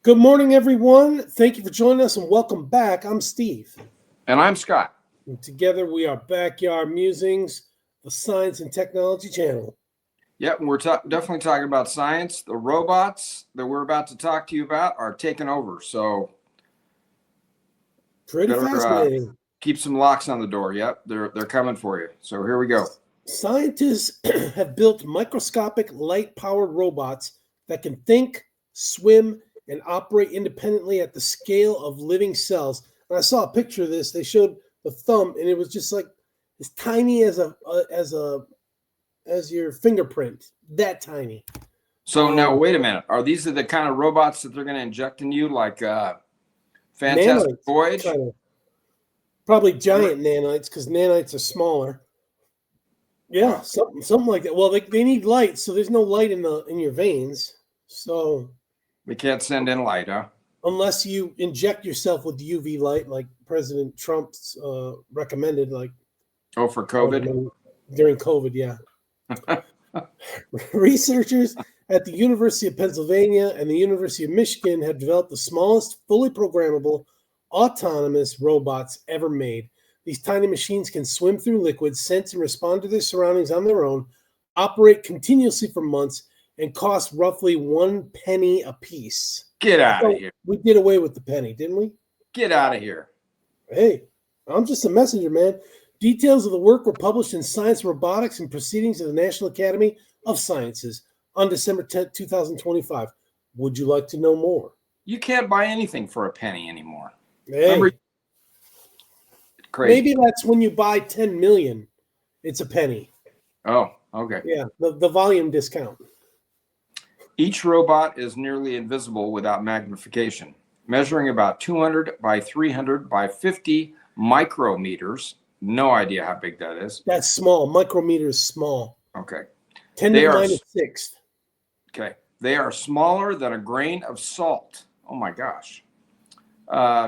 Good morning, everyone. Thank you for joining us and welcome back. I'm Steve. And I'm Scott. And together we are Backyard Musings, the Science and Technology channel. Yep, and we're definitely talking about science. The robots that we're about to talk to you about are taking over. So Pretty fascinating. Keep some locks on the door. Yep, they're coming for you. So here we go. Scientists have built microscopic light-powered robots that can think, swim, and operate independently at the scale of living cells. And I saw a picture of this. They showed the thumb, and it was just like as tiny as your fingerprint. That tiny. So now, wait a minute. Are these the kind of robots that they're going to inject in you, like Fantastic Voyage? Probably giant nanites, because nanites are smaller. Yeah, something like that. Well, they need light, so there's no light in your veins. So we can't send in light, huh? Unless you inject yourself with UV light, like President Trump's recommended, like for COVID? During COVID, yeah. Researchers at the University of Pennsylvania and the University of Michigan have developed the smallest fully programmable autonomous robots ever made. These tiny machines can swim through liquids, sense and respond to their surroundings on their own, operate continuously for months, and cost roughly 1 penny a piece. Get out of here. We did away with the penny, didn't we? Get out of here. Hey, I'm just a messenger, man. Details of the work were published in Science Robotics and Proceedings of the National Academy of Sciences on December 10th, 2025. Would you like to know more? You can't buy anything for a penny anymore. Hey. Crazy. Maybe that's when you buy 10 million, it's a penny. Oh, okay. Yeah, the volume discount. Each robot is nearly invisible without magnification, measuring about 200 by 300 by 50 micrometers. No idea how big that is. That's small. Micrometer is small. Okay. 10 to the minus sixth. Okay. They are smaller than a grain of salt. Oh my gosh.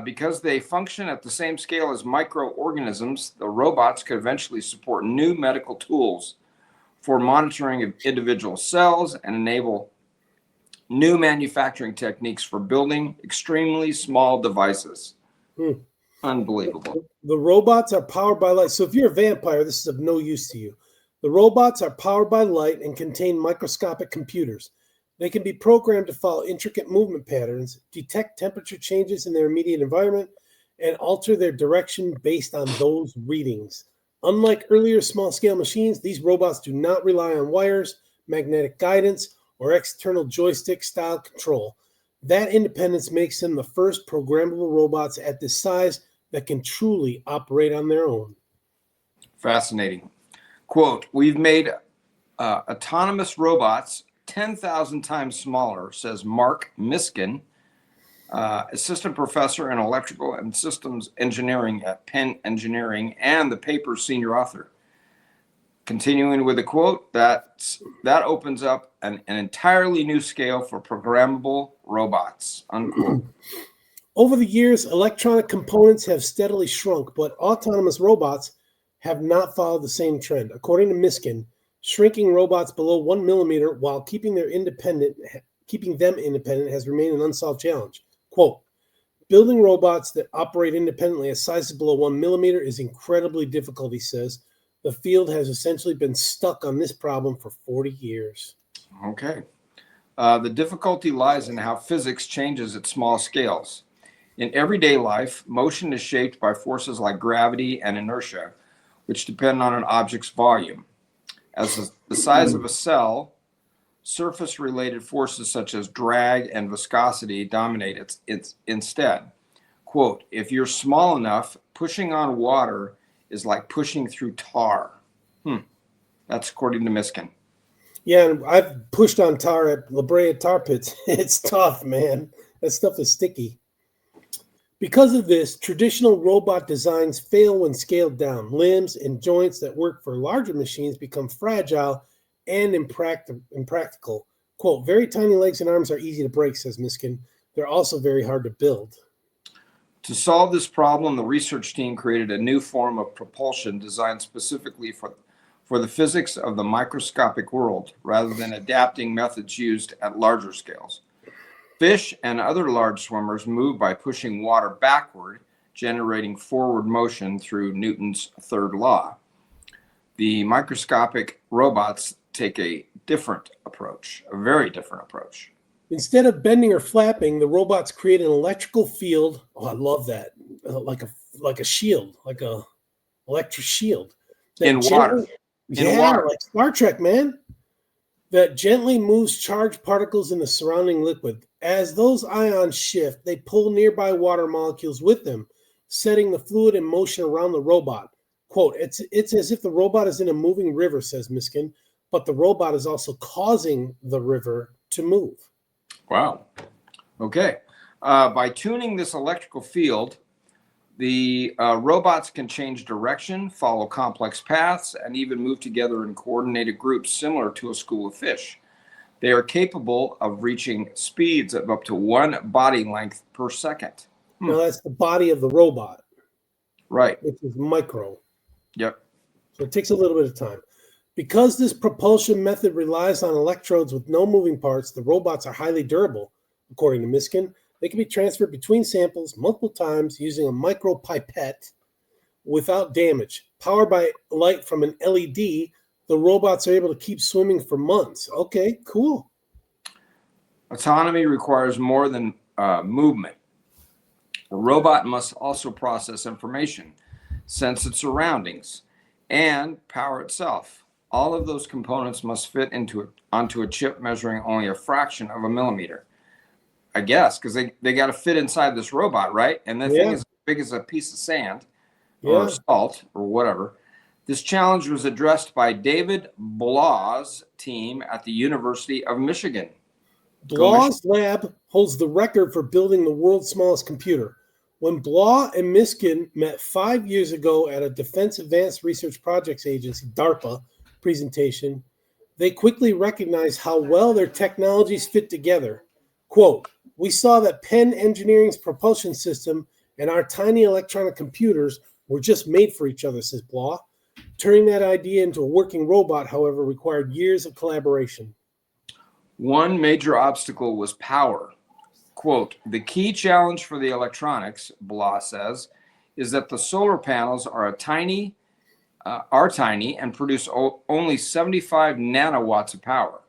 Because they function at the same scale as microorganisms, the robots could eventually support new medical tools for monitoring of individual cells and enable new manufacturing techniques for building extremely small devices. Unbelievable. The robots are powered by light. So if you're a vampire, this is of no use to you. The robots are powered by light and contain microscopic computers. They can be programmed to follow intricate movement patterns, detect temperature changes in their immediate environment, and alter their direction based on those readings. Unlike earlier small-scale machines, these robots do not rely on wires, magnetic guidance, or external joystick-style control. That independence makes them the first programmable robots at this size that can truly operate on their own. Fascinating. Quote, we've made autonomous robots 10,000 times smaller, says Mark Miskin, assistant professor in electrical and systems engineering at Penn Engineering and the paper's senior author. Continuing with a quote, that opens up an entirely new scale for programmable robots, unquote. Over the years, electronic components have steadily shrunk, but autonomous robots have not followed the same trend. According to Miskin, shrinking robots below 1 millimeter while keeping them independent has remained an unsolved challenge. Quote, building robots that operate independently at sizes below 1 millimeter is incredibly difficult, he says. The field has essentially been stuck on this problem for 40 years. Okay. The difficulty lies in how physics changes at small scales. In everyday life, motion is shaped by forces like gravity and inertia, which depend on an object's volume. As the size of a cell, surface-related forces such as drag and viscosity dominate its instead. Quote, if you're small enough, pushing on water is like pushing through tar. That's according to Miskin. Yeah, and I've pushed on tar at La Brea tar pits. It's tough, man. That stuff is sticky. Because of this, traditional robot designs fail when scaled down. Limbs and joints that work for larger machines become fragile and impractical. Quote, very tiny legs and arms are easy to break, says Miskin. They're also very hard to build. To solve this problem, the research team created a new form of propulsion designed specifically for the physics of the microscopic world, rather than adapting methods used at larger scales. Fish and other large swimmers move by pushing water backward, generating forward motion through Newton's third law. The microscopic robots take a different approach, a very different approach. Instead of bending or flapping, the robots create an electrical field. Oh, I love that. Like a shield, like a electric shield. In water. Like Star Trek, man. That gently moves charged particles in the surrounding liquid. As those ions shift, they pull nearby water molecules with them, setting the fluid in motion around the robot. Quote, it's as if the robot is in a moving river, says Miskin, but the robot is also causing the river to move. Wow. Okay. By tuning this electrical field, the robots can change direction, follow complex paths, and even move together in coordinated groups similar to a school of fish. They are capable of reaching speeds of up to 1 body length per second. Now that's the body of the robot. Right. Which is micro. Yep. So it takes a little bit of time. Because this propulsion method relies on electrodes with no moving parts, the robots are highly durable, according to Miskin. They can be transferred between samples multiple times using a micro pipette without damage. Powered by light from an LED, the robots are able to keep swimming for months. Okay, cool. Autonomy requires more than movement. A robot must also process information, sense its surroundings, and power itself. All of those components must fit onto a chip measuring only a fraction of a millimeter. I guess, because they got to fit inside this robot, right? And the thing is as big as a piece of sand or salt or whatever. This challenge was addressed by David Blau's team at the University of Michigan. Blau's lab holds the record for building the world's smallest computer. When Blau and Miskin met 5 years ago at a Defense Advanced Research Projects Agency, DARPA, presentation, they quickly recognized how well their technologies fit together. Quote, we saw that Penn Engineering's propulsion system and our tiny electronic computers were just made for each other, says Blau. Turning that idea into a working robot, however, required years of collaboration. One major obstacle was power. Quote, the key challenge for the electronics, Blau says, is that the solar panels are tiny and produce only 75 nanowatts of power.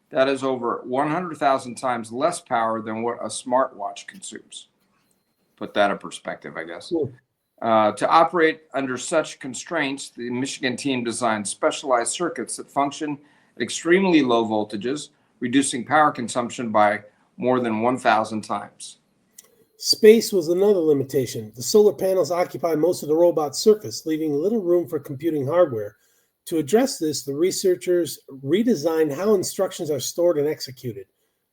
That is over 100,000 times less power than what a smartwatch consumes. Put that in perspective, I guess. Cool. To operate under such constraints, the Michigan team designed specialized circuits that function at extremely low voltages, reducing power consumption by more than 1,000 times. Space was another limitation. The solar panels occupy most of the robot's surface, leaving little room for computing hardware. To address this, the researchers redesigned how instructions are stored and executed.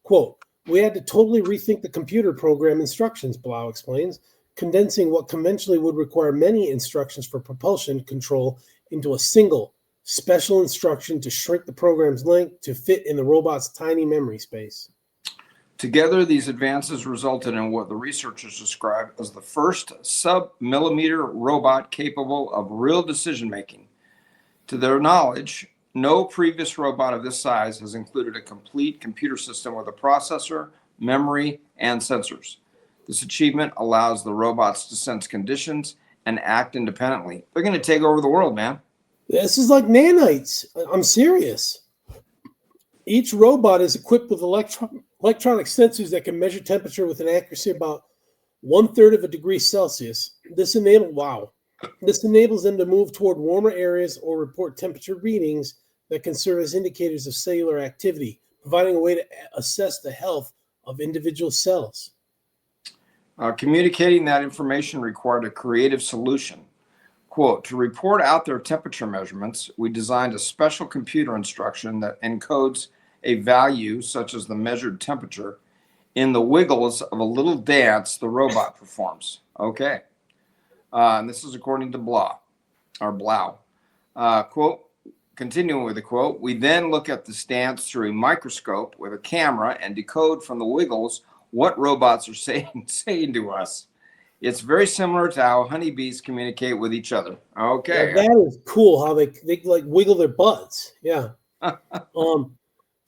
Quote, we had to totally rethink the computer program instructions, Blau explains, condensing what conventionally would require many instructions for propulsion control into a single special instruction to shrink the program's length to fit in the robot's tiny memory space. Together, these advances resulted in what the researchers described as the first sub-millimeter robot capable of real decision-making. To their knowledge, no previous robot of this size has included a complete computer system with a processor, memory, and sensors. This achievement allows the robots to sense conditions and act independently. They're going to take over the world, man. This is like nanites. I'm serious. Each robot is equipped with electronic sensors that can measure temperature with an accuracy about 1/3 of a degree Celsius. This enables them to move toward warmer areas or report temperature readings that can serve as indicators of cellular activity, providing a way to assess the health of individual cells. Communicating that information required a creative solution. Quote, to report out their temperature measurements, we designed a special computer instruction that encodes a value such as the measured temperature in the wiggles of a little dance the robot performs. Okay. And this is according to Blau. Quote, continuing with the quote, we then look at the dance through a microscope with a camera and decode from the wiggles what robots are saying to us. It's very similar to how honeybees communicate with each other. Okay. Yeah, that is cool how they like wiggle their butts. Yeah.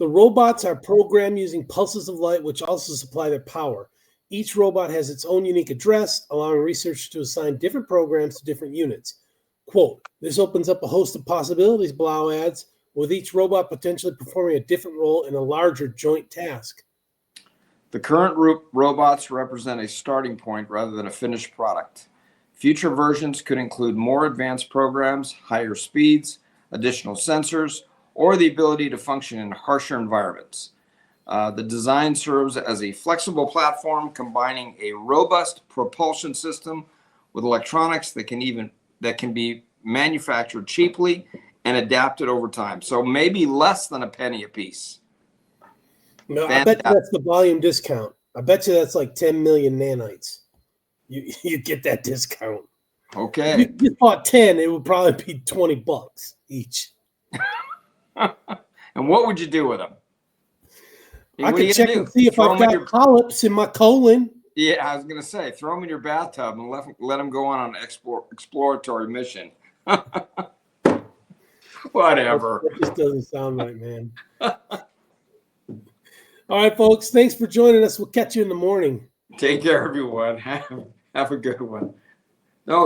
The robots are programmed using pulses of light, which also supply their power. Each robot has its own unique address, allowing researchers to assign different programs to different units. Quote, this opens up a host of possibilities, Blau adds, with each robot potentially performing a different role in a larger joint task. The current robots represent a starting point rather than a finished product. Future versions could include more advanced programs, higher speeds, additional sensors, or the ability to function in harsher environments. The design serves as a flexible platform combining a robust propulsion system with electronics that can be manufactured cheaply and adapted over time. So maybe less than a penny a piece. No, I bet you that's the volume discount. I bet you that's like 10 million nanites. You get that discount. Okay. If you bought 10, it would probably be $20 each. And what would you do with them? I could check and see if I've got polyps in my colon. Yeah, I was going to say, throw them in your bathtub and let them go on an exploratory mission. Whatever. That just doesn't sound right, man. All right, folks. Thanks for joining us. We'll catch you in the morning. Take care, everyone. Have a good one.